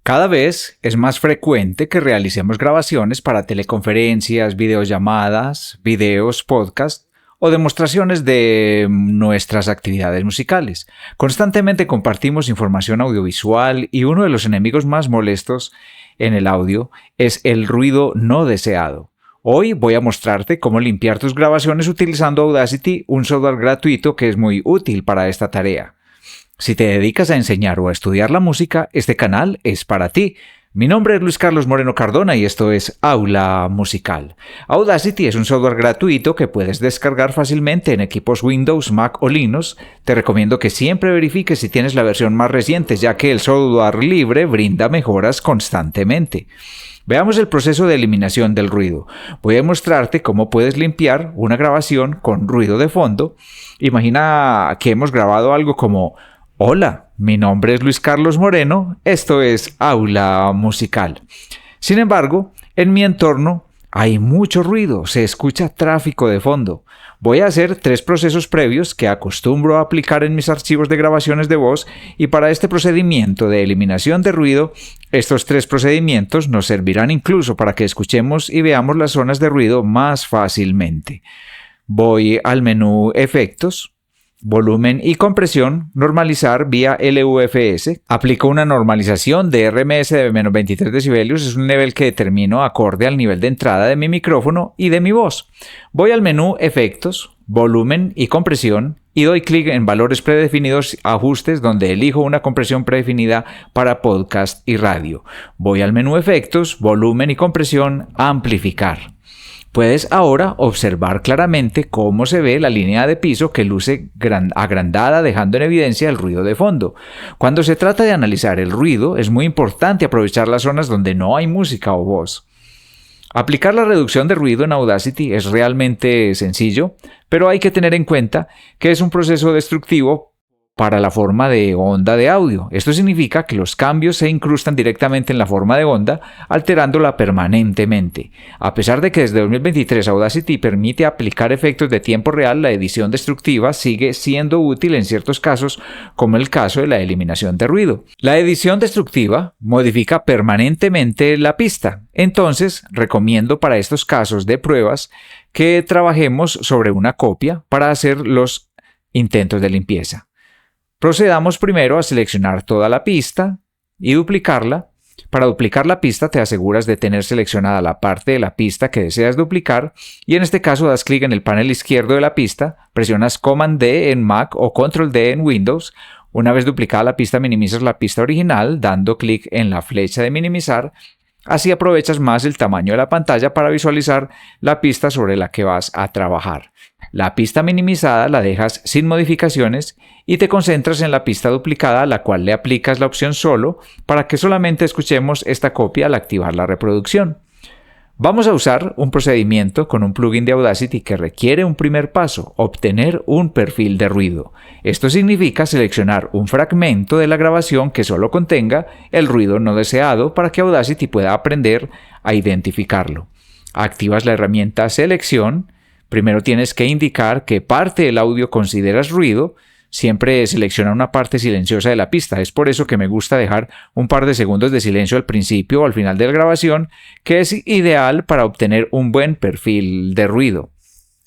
Cada vez es más frecuente que realicemos grabaciones para teleconferencias, videollamadas, videos, podcasts o demostraciones de nuestras actividades musicales. Constantemente compartimos información audiovisual y uno de los enemigos más molestos en el audio es el ruido no deseado. Hoy voy a mostrarte cómo limpiar tus grabaciones utilizando Audacity, un software gratuito que es muy útil para esta tarea. Si te dedicas a enseñar o a estudiar la música, este canal es para ti. Mi nombre es Luis Carlos Moreno Cardona y esto es Aula Musical. Audacity es un software gratuito que puedes descargar fácilmente en equipos Windows, Mac o Linux. Te recomiendo que siempre verifiques si tienes la versión más reciente, ya que el software libre brinda mejoras constantemente. Veamos el proceso de eliminación del ruido. Voy a mostrarte cómo puedes limpiar una grabación con ruido de fondo. Imagina que hemos grabado algo como: hola, mi nombre es Luis Carlos Moreno, esto es Aula Musical. Sin embargo, en mi entorno hay mucho ruido, se escucha tráfico de fondo. Voy a hacer 3 procesos previos que acostumbro a aplicar en mis archivos de grabaciones de voz y para este procedimiento de eliminación de ruido, estos 3 procedimientos nos servirán incluso para que escuchemos y veamos las zonas de ruido más fácilmente. Voy al menú Efectos, Volumen y compresión, normalizar vía LUFS. Aplico una normalización de RMS de menos 23 decibelios, es un nivel que determino acorde al nivel de entrada de mi micrófono y de mi voz. Voy al menú Efectos, Volumen y compresión y doy clic en Valores predefinidos, Ajustes, donde elijo una compresión predefinida para podcast y radio. Voy al menú Efectos, Volumen y compresión, Amplificar. Puedes ahora observar claramente cómo se ve la línea de piso que luce agrandada, dejando en evidencia el ruido de fondo. Cuando se trata de analizar el ruido, es muy importante aprovechar las zonas donde no hay música o voz. Aplicar la reducción de ruido en Audacity es realmente sencillo, pero hay que tener en cuenta que es un proceso destructivo para la forma de onda de audio. Esto significa que los cambios se incrustan directamente en la forma de onda, alterándola permanentemente. A pesar de que desde 2023 Audacity permite aplicar efectos de tiempo real, la edición destructiva sigue siendo útil en ciertos casos, como el caso de la eliminación de ruido. La edición destructiva modifica permanentemente la pista. Entonces, recomiendo para estos casos de pruebas que trabajemos sobre una copia para hacer los intentos de limpieza. Procedamos primero a seleccionar toda la pista y duplicarla. Para duplicar la pista te aseguras de tener seleccionada la parte de la pista que deseas duplicar y en este caso das clic en el panel izquierdo de la pista, presionas Command D en Mac o Control D en Windows. Una vez duplicada la pista minimizas la pista original dando clic en la flecha de minimizar. Así aprovechas más el tamaño de la pantalla para visualizar la pista sobre la que vas a trabajar. La pista minimizada la dejas sin modificaciones y te concentras en la pista duplicada a la cual le aplicas la opción solo para que solamente escuchemos esta copia al activar la reproducción. Vamos a usar un procedimiento con un plugin de Audacity que requiere un primer paso, obtener un perfil de ruido. Esto significa seleccionar un fragmento de la grabación que solo contenga el ruido no deseado para que Audacity pueda aprender a identificarlo. Activas la herramienta Selección. Primero tienes que indicar qué parte del audio consideras ruido. Siempre selecciona una parte silenciosa de la pista. Es por eso que me gusta dejar un par de segundos de silencio al principio o al final de la grabación, que es ideal para obtener un buen perfil de ruido.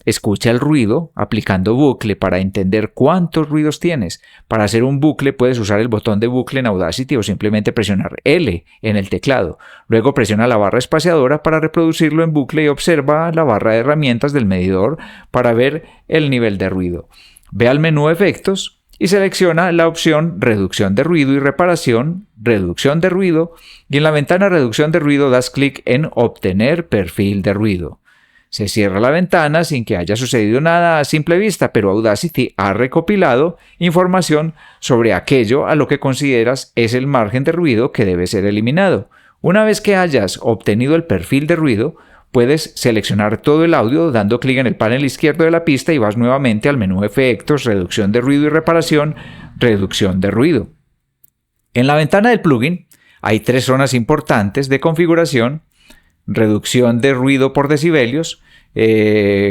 Escucha el ruido aplicando bucle para entender cuántos ruidos tienes. Para hacer un bucle puedes usar el botón de bucle en Audacity o simplemente presionar L en el teclado. Luego presiona la barra espaciadora para reproducirlo en bucle y observa la barra de herramientas del medidor para ver el nivel de ruido. Ve al menú Efectos y selecciona la opción Reducción de ruido y reparación, Reducción de ruido, y en la ventana Reducción de ruido das clic en Obtener perfil de ruido. Se cierra la ventana sin que haya sucedido nada a simple vista, pero Audacity ha recopilado información sobre aquello a lo que consideras es el margen de ruido que debe ser eliminado. Una vez que hayas obtenido el perfil de ruido, puedes seleccionar todo el audio dando clic en el panel izquierdo de la pista y vas nuevamente al menú Efectos, Reducción de ruido y reparación, Reducción de ruido. En la ventana del plugin hay 3 zonas importantes de configuración: reducción de ruido por decibelios,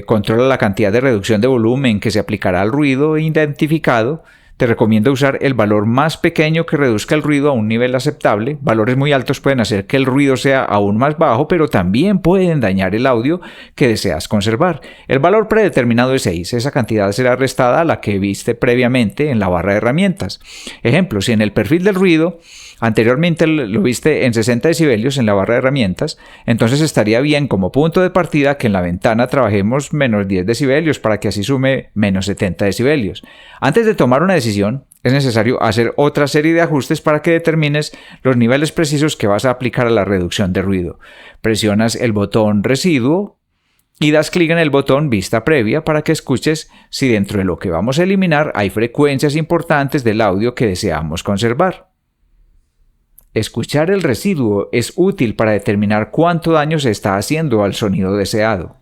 controla la cantidad de reducción de volumen que se aplicará al ruido identificado, te recomiendo usar el valor más pequeño que reduzca el ruido a un nivel aceptable. Valores muy altos pueden hacer que el ruido sea aún más bajo, pero también pueden dañar el audio que deseas conservar. El valor predeterminado es 6. Esa cantidad será restada a la que viste previamente en la barra de herramientas. Ejemplo, si en el perfil del ruido anteriormente lo viste en 60 decibelios en la barra de herramientas, entonces estaría bien como punto de partida que en la ventana trabajemos menos 10 decibelios para que así sume menos 70 decibelios. Antes de tomar una decisión, es necesario hacer otra serie de ajustes para que determines los niveles precisos que vas a aplicar a la reducción de ruido. Presionas el botón residuo y das clic en el botón vista previa para que escuches si dentro de lo que vamos a eliminar hay frecuencias importantes del audio que deseamos conservar. Escuchar el residuo es útil para determinar cuánto daño se está haciendo al sonido deseado.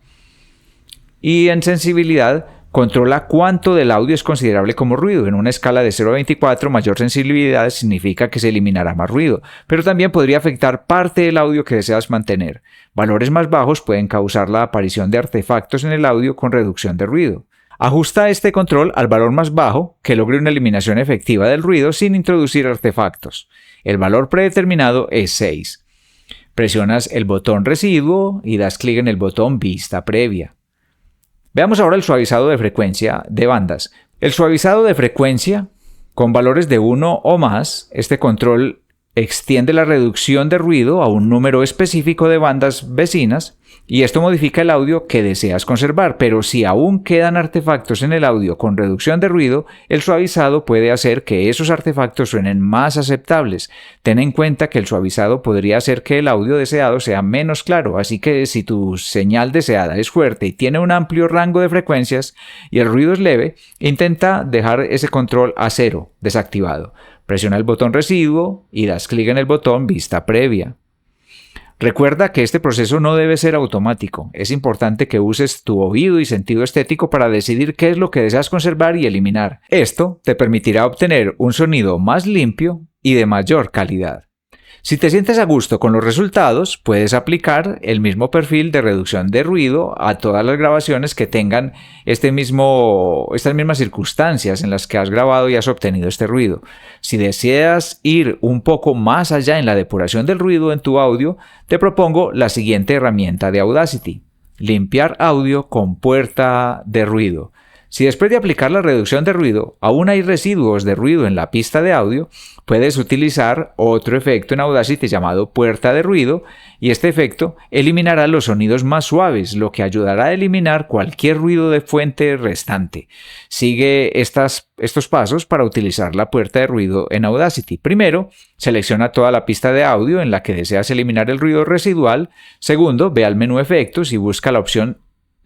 Y en sensibilidad, controla cuánto del audio es considerable como ruido. En una escala de 0 a 24, mayor sensibilidad significa que se eliminará más ruido, pero también podría afectar parte del audio que deseas mantener. Valores más bajos pueden causar la aparición de artefactos en el audio con reducción de ruido. Ajusta este control al valor más bajo que logre una eliminación efectiva del ruido sin introducir artefactos. El valor predeterminado es 6. Presionas el botón residuo y das clic en el botón vista previa. Veamos ahora el suavizado de frecuencia de bandas. El suavizado de frecuencia, con valores de 1 o más, este control extiende la reducción de ruido a un número específico de bandas vecinas y esto modifica el audio que deseas conservar, pero si aún quedan artefactos en el audio con reducción de ruido, el suavizado puede hacer que esos artefactos suenen más aceptables. Ten en cuenta que el suavizado podría hacer que el audio deseado sea menos claro, así que si tu señal deseada es fuerte y tiene un amplio rango de frecuencias y el ruido es leve, intenta dejar ese control a 0, desactivado. Presiona el botón residuo y das clic en el botón vista previa. Recuerda que este proceso no debe ser automático. Es importante que uses tu oído y sentido estético para decidir qué es lo que deseas conservar y eliminar. Esto te permitirá obtener un sonido más limpio y de mayor calidad. Si te sientes a gusto con los resultados, puedes aplicar el mismo perfil de reducción de ruido a todas las grabaciones que tengan estas mismas circunstancias en las que has grabado y has obtenido este ruido. Si deseas ir un poco más allá en la depuración del ruido en tu audio, te propongo la siguiente herramienta de Audacity: limpiar audio con puerta de ruido. Si después de aplicar la reducción de ruido aún hay residuos de ruido en la pista de audio, puedes utilizar otro efecto en Audacity llamado puerta de ruido y este efecto eliminará los sonidos más suaves, lo que ayudará a eliminar cualquier ruido de fuente restante. Sigue estos pasos para utilizar la puerta de ruido en Audacity. Primero, selecciona toda la pista de audio en la que deseas eliminar el ruido residual. Segundo, ve al menú Efectos y busca la opción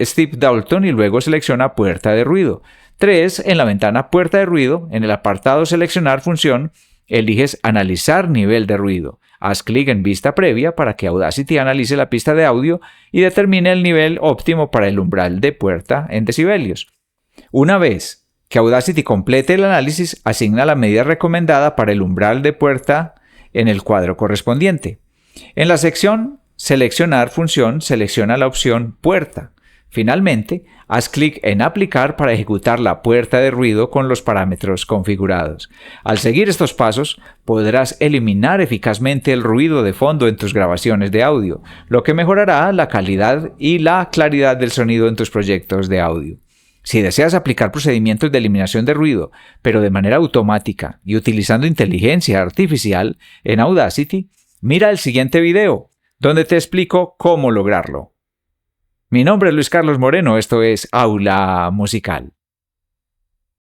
Steve Dalton y luego selecciona puerta de ruido. 3. En la ventana puerta de ruido, en el apartado seleccionar función, eliges analizar nivel de ruido. Haz clic en vista previa para que Audacity analice la pista de audio y determine el nivel óptimo para el umbral de puerta en decibelios. Una vez que Audacity complete el análisis, asigna la medida recomendada para el umbral de puerta en el cuadro correspondiente. En la sección seleccionar función, selecciona la opción puerta. Finalmente, haz clic en Aplicar para ejecutar la puerta de ruido con los parámetros configurados. Al seguir estos pasos, podrás eliminar eficazmente el ruido de fondo en tus grabaciones de audio, lo que mejorará la calidad y la claridad del sonido en tus proyectos de audio. Si deseas aplicar procedimientos de eliminación de ruido, pero de manera automática y utilizando inteligencia artificial en Audacity, mira el siguiente video, donde te explico cómo lograrlo. Mi nombre es Luis Carlos Moreno, esto es Aula Musical.